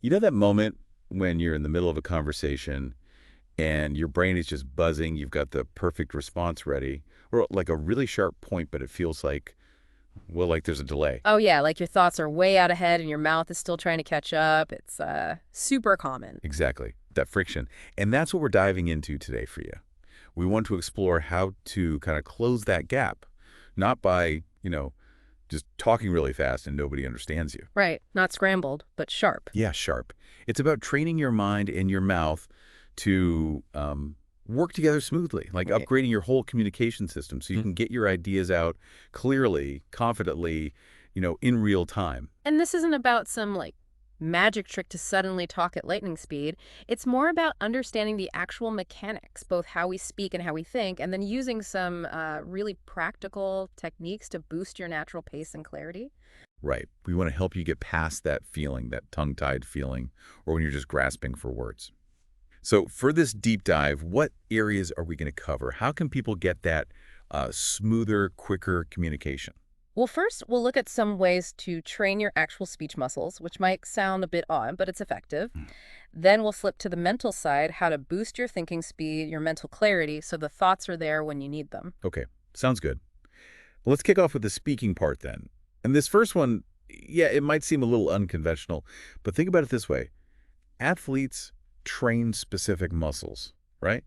You know that moment when you're in the middle of a conversation and your brain is just buzzing, you've got the perfect response ready, or like a really sharp point, but it feels like, well, like there's a delay. Oh, yeah, like your thoughts are way out ahead and your mouth is still trying to catch up. It's super common. Exactly, that friction. And that's what we're diving into today for you. We want to explore how to kind of close that gap, not by, just talking really fast and nobody understands you. Right, not scrambled, but sharp. Yeah, sharp. It's about training your mind and your mouth to work together smoothly, like Right. upgrading your whole communication system so you can get your ideas out clearly, confidently, in real time. And this isn't about some, like, magic trick to suddenly talk at lightning speed. It's more about understanding the actual mechanics, both how we speak and how we think, and then using some really practical techniques to boost your natural pace and clarity. Right. We want to help you get past that feeling, that tongue-tied feeling, or when you're just grasping for words. So for this deep dive, what areas are we going to cover? How can people get that smoother, quicker communication? Well, first, we'll look at some ways to train your actual speech muscles, which might sound a bit odd, but it's effective. Hmm. Then we'll flip to the mental side, how to boost your thinking speed, your mental clarity, so the thoughts are there when you need them. Okay, sounds good. Well, let's kick off with the speaking part then. And this first one, yeah, it might seem a little unconventional, but think about it this way. Athletes train specific muscles, right?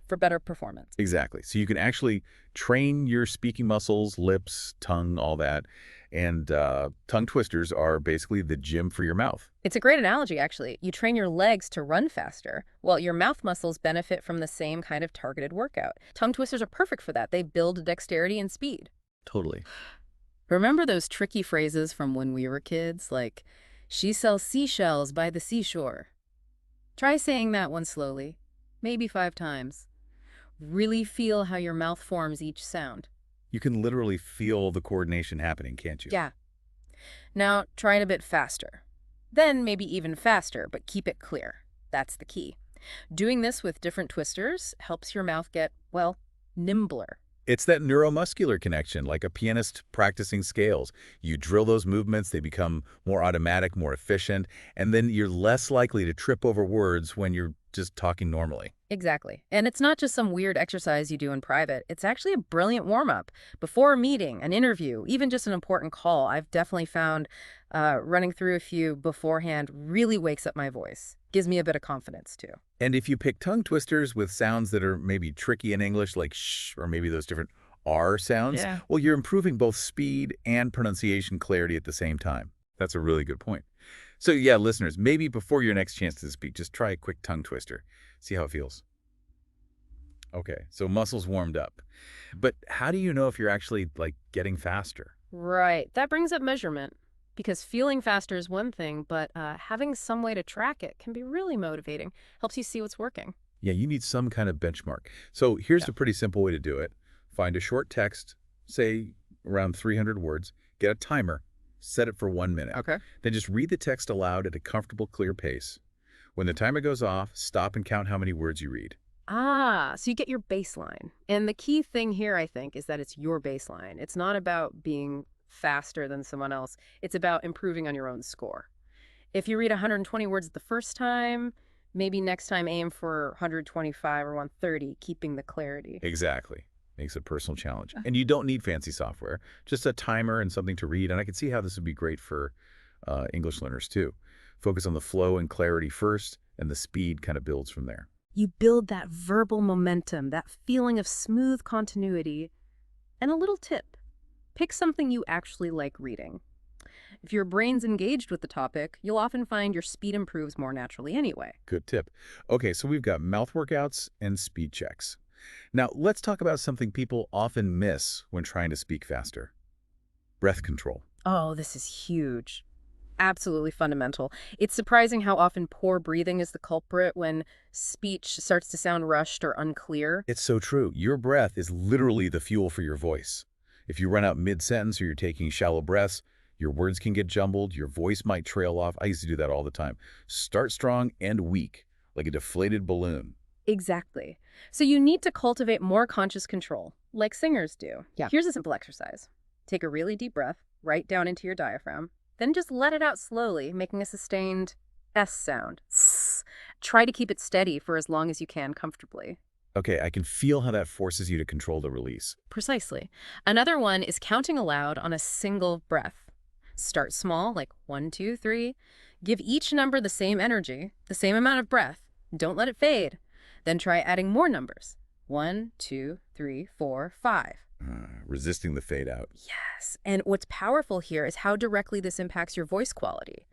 For better performance. Exactly. So you can actually train your speaking muscles, lips, tongue, all that. And tongue twisters are basically the gym for your mouth. It's a great analogy, actually. You train your legs to run faster, while your mouth muscles benefit from the same kind of targeted workout. Tongue twisters are perfect for that. They build dexterity and speed. Totally. Remember those tricky phrases from when we were kids, like, she sells seashells by the seashore? Try saying that one slowly, maybe 5 times. Really feel how your mouth forms each sound. You can literally feel the coordination happening, can't you? Yeah. Now, try it a bit faster. Then maybe even faster, but keep it clear. That's the key. Doing this with different twisters helps your mouth get, well, nimbler. It's that neuromuscular connection, like a pianist practicing scales. You drill those movements, they become more automatic, more efficient, and then you're less likely to trip over words when you're just talking normally. Exactly. And it's not just some weird exercise you do in private. It's actually a brilliant warm-up. Before a meeting, an interview, even just an important call, I've definitely found running through a few beforehand really wakes up my voice. Gives me a bit of confidence, too. And if you pick tongue twisters with sounds that are maybe tricky in English, like sh, or maybe those different R sounds, Yeah. well, you're improving both speed and pronunciation clarity at the same time. That's a really good point. So yeah, listeners, maybe before your next chance to speak, just try a quick tongue twister. See how it feels. Okay, so muscles warmed up. But how do you know if you're actually like getting faster? Right. That brings up measurement. Because feeling faster is one thing, but having some way to track it can be really motivating. Helps you see what's working. Yeah, you need some kind of benchmark. So here's Yeah. a pretty simple way to do it. Find a short text, say around 300 words, get a timer, set it for 1 minute. Okay. Then just read the text aloud at a comfortable, clear pace. When the timer goes off, stop and count how many words you read. Ah, so you get your baseline. And the key thing here, I think, is that it's your baseline. It's not about being faster than someone else. It's about improving on your own score. If you read 120 words the first time, maybe next time aim for 125 or 130, keeping the clarity. Exactly. Makes it a personal challenge. And you don't need fancy software, just a timer and something to read. And I can see how this would be great for English learners too. Focus on the flow and clarity first, and the speed kind of builds from there. You build that verbal momentum, that feeling of smooth continuity. And a little tip, pick something you actually like reading. If your brain's engaged with the topic, you'll often find your speed improves more naturally anyway. Good tip. Okay, so we've got mouth workouts and speed checks. Now, let's talk about something people often miss when trying to speak faster. Breath control. Oh, this is huge. Absolutely fundamental. It's surprising how often poor breathing is the culprit when speech starts to sound rushed or unclear. It's so true. Your breath is literally the fuel for your voice. If you run out mid-sentence or you're taking shallow breaths, your words can get jumbled, your voice might trail off. I used to do that all the time. Start strong and weak, like a deflated balloon. Exactly. So you need to cultivate more conscious control, like singers do. Yeah. Here's a simple exercise. Take a really deep breath, right down into your diaphragm, then just let it out slowly, making a sustained S sound. S. Try to keep it steady for as long as you can comfortably. Okay, I can feel how that forces you to control the release. Precisely. Another one is counting aloud on a single breath. Start small, like 1, 2, 3. Give each number the same energy, the same amount of breath. Don't let it fade. Then try adding more numbers. 1, 2, 3, 4, 5. Resisting the fade out. Yes. And what's powerful here is how directly this impacts your voice quality.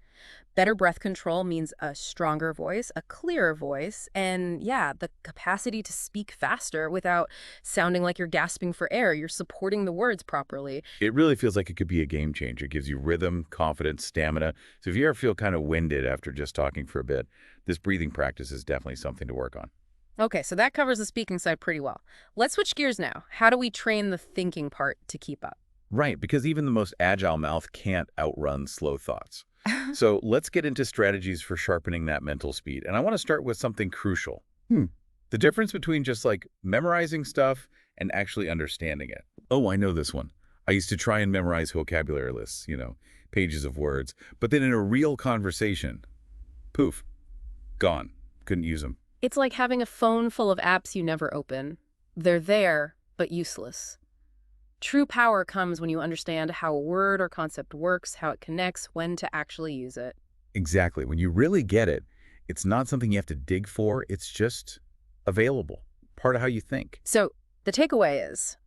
Better breath control means a stronger voice, a clearer voice, and yeah, the capacity to speak faster without sounding like you're gasping for air. You're supporting the words properly. It really feels like it could be a game changer. It gives you rhythm, confidence, stamina. So if you ever feel kind of winded after just talking for a bit, this breathing practice is definitely something to work on. Okay, so that covers the speaking side pretty well. Let's switch gears now. How do we train the thinking part to keep up? Right, because even the most agile mouth can't outrun slow thoughts. So let's get into strategies for sharpening that mental speed. And I want to start with something crucial. The difference between just like memorizing stuff and actually understanding it. Oh, I know this one. I used to try and memorize vocabulary lists, pages of words. But then in a real conversation, poof, gone. Couldn't use them. It's like having a phone full of apps you never open. They're there, but useless. True power comes when you understand how a word or concept works, how it connects, when to actually use it. Exactly. When you really get it, it's not something you have to dig for. It's just available, part of how you think. So the takeaway is,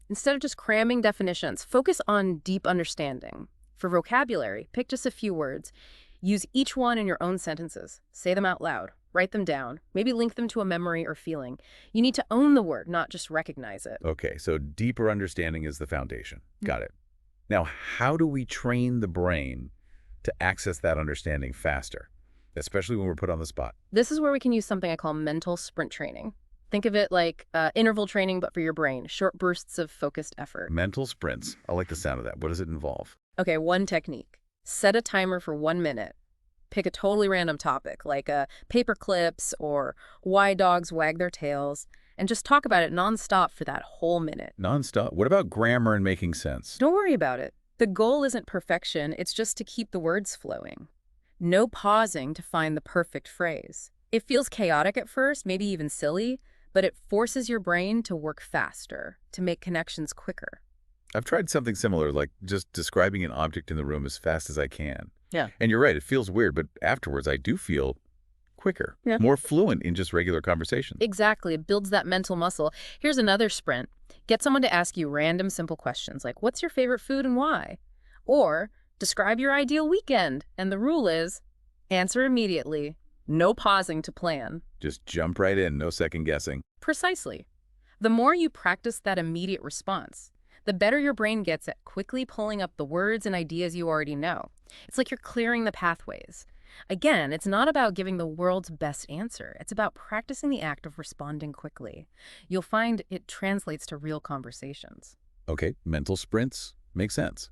instead of just cramming definitions, focus on deep understanding. For vocabulary, pick just a few words. Use each one in your own sentences. Say them out loud. Write them down. Maybe link them to a memory or feeling. You need to own the word, not just recognize it. Okay, so deeper understanding is the foundation. Got it. Now, how do we train the brain to access that understanding faster, especially when we're put on the spot? This is where we can use something I call mental sprint training. Think of it like interval training, but for your brain, short bursts of focused effort. Mental sprints. I like the sound of that. What does it involve? Okay, one technique. Set a timer for 1 minute. Pick a totally random topic, like paper clips or why dogs wag their tails, and just talk about it nonstop for that whole minute. Nonstop. What about grammar and making sense? Don't worry about it. The goal isn't perfection, it's just to keep the words flowing. No pausing to find the perfect phrase. It feels chaotic at first, maybe even silly, but it forces your brain to work faster, to make connections quicker. I've tried something similar, like just describing an object in the room as fast as I can. Yeah. And you're right, it feels weird, but afterwards I do feel quicker, Yeah. more fluent in just regular conversations. Exactly. It builds that mental muscle. Here's another sprint. Get someone to ask you random, simple questions like, what's your favorite food and why? Or describe your ideal weekend. And the rule is, answer immediately. No pausing to plan. Just jump right in, no second guessing. Precisely. The more you practice that immediate response, the better your brain gets at quickly pulling up the words and ideas you already know. It's like you're clearing the pathways. Again, it's not about giving the world's best answer. It's about practicing the act of responding quickly. You'll find it translates to real conversations. Okay, mental sprints. Makes sense.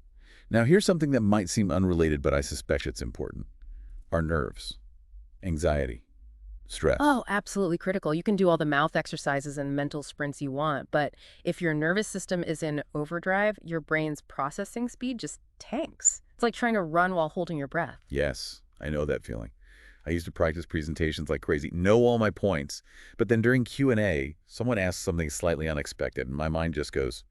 Now here's something that might seem unrelated, but I suspect it's important. Our nerves, anxiety, stress. Oh, absolutely critical. You can do all the mouth exercises and mental sprints you want, but if your nervous system is in overdrive, your brain's processing speed just tanks. It's like trying to run while holding your breath. Yes, I know that feeling. I used to practice presentations like crazy, know all my points, but then during Q&A, someone asks something slightly unexpected, and my mind just goes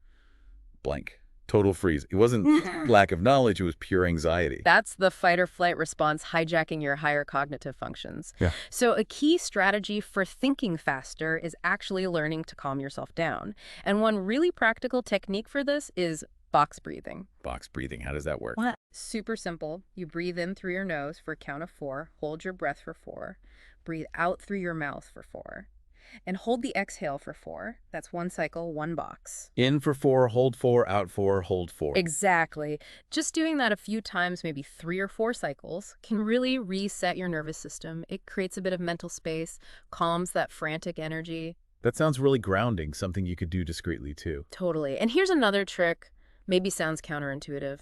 blank. Total freeze. It wasn't lack of knowledge, it was pure anxiety. That's the fight or flight response hijacking your higher cognitive functions. Yeah. So a key strategy for thinking faster is actually learning to calm yourself down. And one really practical technique for this is box breathing. Box breathing, how does that work? What? Super simple. You breathe in through your nose for a count of 4, hold your breath for 4, breathe out through your mouth for 4, and hold the exhale for 4. That's one cycle, one box. In for 4, hold 4, out 4, hold 4. Exactly. Just doing that a few times, maybe 3 or 4 cycles, can really reset your nervous system. It creates a bit of mental space, calms that frantic energy. That sounds really grounding, something you could do discreetly too. Totally. And here's another trick, maybe sounds counterintuitive.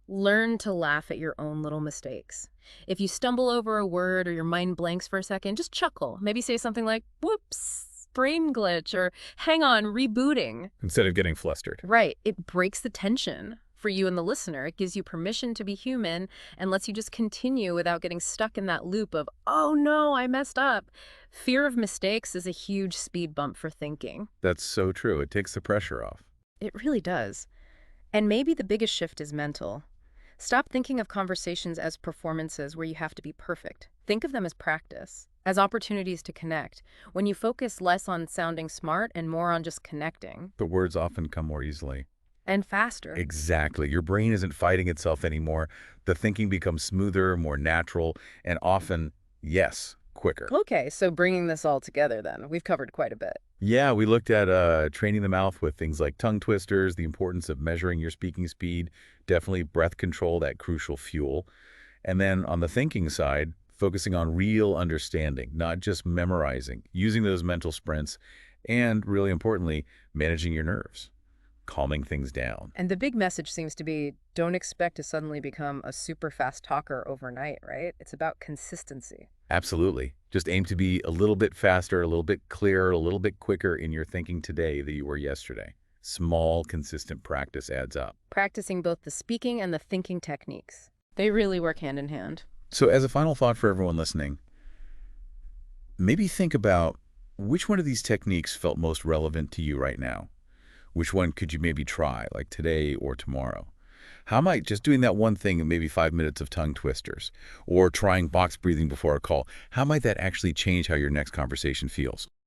Learn to laugh at your own little mistakes. If you stumble over a word or your mind blanks for a second, just chuckle. Maybe say something like, whoops, brain glitch, or hang on, rebooting. Instead of getting flustered. Right. It breaks the tension. for you and the listener. It gives you permission to be human and lets you just continue without getting stuck in that loop of, oh no, I messed up. Fear of mistakes is a huge speed bump for thinking. That's so true. It takes the pressure off. It really does. And maybe the biggest shift is mental. Stop thinking of conversations as performances where you have to be perfect. Think of them as practice, as opportunities to connect, when you focus less on sounding smart and more on just connecting. The words often come more easily. And faster. Exactly. Your brain isn't fighting itself anymore. The thinking becomes smoother, more natural, and often, yes, quicker. Okay, so bringing this all together then, we've covered quite a bit. Yeah, we looked at training the mouth with things like tongue twisters, the importance of measuring your speaking speed, definitely breath control, that crucial fuel. And then on the thinking side, focusing on real understanding, not just memorizing, using those mental sprints, and really importantly, managing your nerves, calming things down. And the big message seems to be, don't expect to suddenly become a super fast talker overnight, right? It's about consistency. Absolutely. Just aim to be a little bit faster, a little bit clearer, a little bit quicker in your thinking today than you were yesterday. Small, consistent practice adds up. Practicing both the speaking and the thinking techniques. They really work hand in hand. So as a final thought for everyone listening, maybe think about which one of these techniques felt most relevant to you right now. Which one could you maybe try, like today or tomorrow? How might just doing that one thing, maybe 5 minutes of tongue twisters, or trying box breathing before a call, how might that actually change how your next conversation feels?